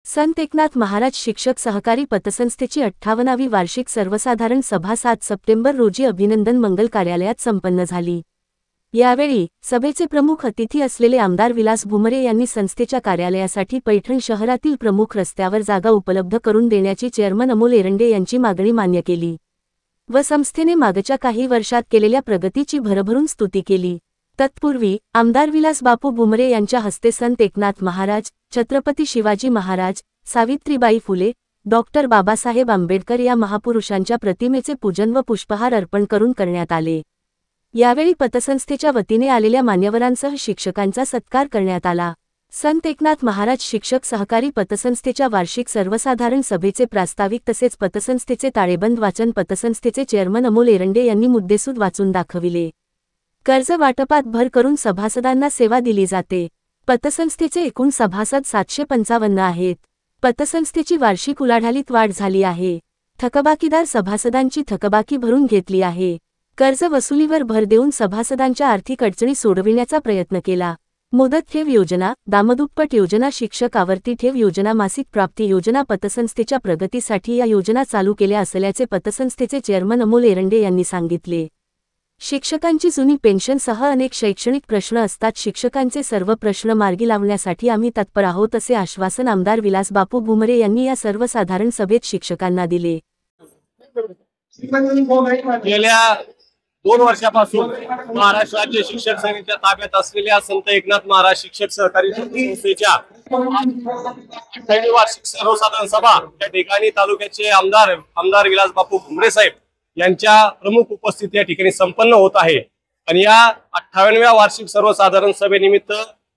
संत एकनाथ महाराज शिक्षक सहकारी पतसंस्थेची 58वी वार्षिक सर्वसाधारण सभा 7 सप्टेंबर रोजी अभिनंदन मंगल कार्यालयात संपन्न झाली। यावेळी सभेचे प्रमुख अतिथी असलेले आमदार विलास भुमरे यांनी संस्थेच्या कार्यालयासाठी पैठण शहरातील प्रमुख रस्त्यावर जागा उपलब्ध करून देण्याची चेअरमन अमोल एरंडे यांची मागणी मान्य केली व संस्थेने मागच्या काही वर्षात केलेल्या प्रगतीची भरभरून स्तुती केली। तत्पूर्वी आमदार विलास बापू भुमरे यांच्या हस्ते संत एकनाथ महाराज, छत्रपती शिवाजी महाराज, सावित्रीबाई फुले, डॉक्टर बाबासाहेब आंबेडकर या महापुरुषांच्या प्रतिमेचे पूजन व पुष्पहार अर्पण करून करण्यात आले। यावेळी पतसंस्थेच्या वतीने आलेल्या मान्यवरांसह शिक्षकांचा सत्कार करण्यात आला। संत एकनाथ महाराज शिक्षक सहकारी पतसंस्थेच्या वार्षिक सर्वसाधारण सभेचे प्रास्ताविक तसेच पतसंस्थेचे ताळेबंद वाचन पतसंस्थेचे चेअरमन अमोल एरंडे यांनी मुद्देसूद वाचून दाखविले। कर्ज वाटपात भर करून सभासदांना सेवा दिली जाते। पतसंस्थेचे एकूण सभासद 755 आहेत। पतसंस्थेची वार्षिक उलाढालीत वाढ झाली आहे। थकबाकीदार सभासदांची थकबाकी भरून घेतली आहे। कर्ज वसुलीवर भर देऊन सभासदांच्या आर्थिक अडचणी सोडविण्याचा प्रयत्न केला। मुदत ठेव योजना, दामदुप्पट योजना, शिक्षक आवर्ती ठेव योजना, मासिक प्राप्ती योजना पतसंस्थेच्या प्रगतीसाठी या योजना चालू केल्या असल्याचे पतसंस्थेचे चेअरमन अमोल एरंडे यांनी सांगितले। शिक्षकांची जुनी पेन्शनसह अनेक शैक्षणिक प्रश्न असतात। शिक्षकांचे सर्व प्रश्न मार्गी लावण्यासाठी आम्ही तत्पर आहोत असे आश्वासन आमदार विलास बापू भुमरे यांनी या सर्वसाधारण सभेत शिक्षकांना दिले। गेल्या 2 वर्षापासून महाराष्ट्र राज्य शिक्षक संघाच्या ताब्यात असलेल्या संत एकनाथ महाराज शिक्षक सहकारी संस्थेच्या 58वी वार्षिक सर्वसाधारण सभा या ठिकाणी तालुक्याचे आमदार विलास बापू भुमरे साहेब यांच्या प्रमुख उपस्थिती या ठिकाणी संपन्न होत आहे। आणि या 58व्या वार्षिक सर्वसाधारण सभेनिमित्त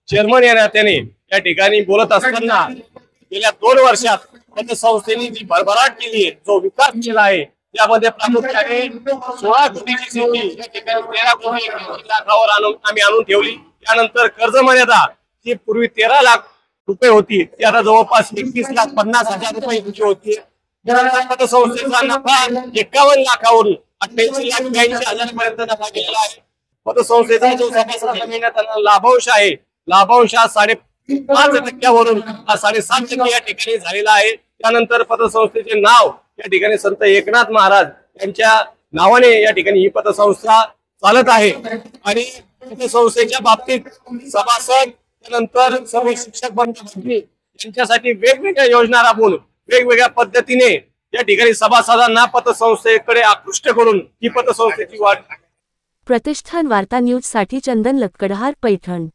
चेअरमन या नात्याने या ठिकाणी बोलत असताना गेल्या 2 वर्षात पतसंस्थेने जी भरभराट केली आहे, जो विकास केला आहे, त्यामध्ये प्रामुख्याने 16 कोटीची शेती या ठिकाणी 13 कोटी लाखावर आम्ही आणून ठेवली। त्यानंतर कर्ज मर्यादा जी पूर्वी 13 लाख रुपये होती ती आता जवळपास 31,50,000 रुपये इतकी होती। पतसंस्थेचा नफा 51 लाखावरून 88,82,000 पर्यंत नफा गेलेला आहे। पतसंस्थेचा जो सभासदांना मिळण्यात आलेला लाभांश आहे, लाभांश हा 5.5% हा 7.5% या ठिकाणी झालेला आहे। त्यानंतर पतसंस्थेचे नाव या ठिकाणी संत एकनाथ महाराज यांच्या नावाने या ठिकाणी ही पतसंस्था चालत आहे। आणि पतसंस्थेच्या बाबतीत सभासद त्यानंतर सर्व शिक्षक बंधू यांच्यासाठी वेगवेगळ्या योजना राबवून वेगवेगळ्या पद्धतीने या ठिकाणी सभासदांना पतसंस्थेकडे आकृष्ट करून ही पतसंस्थेची वाढ। प्रतिष्ठान वार्ता न्यूज साठी चंदन लक्कडहार, पैठण।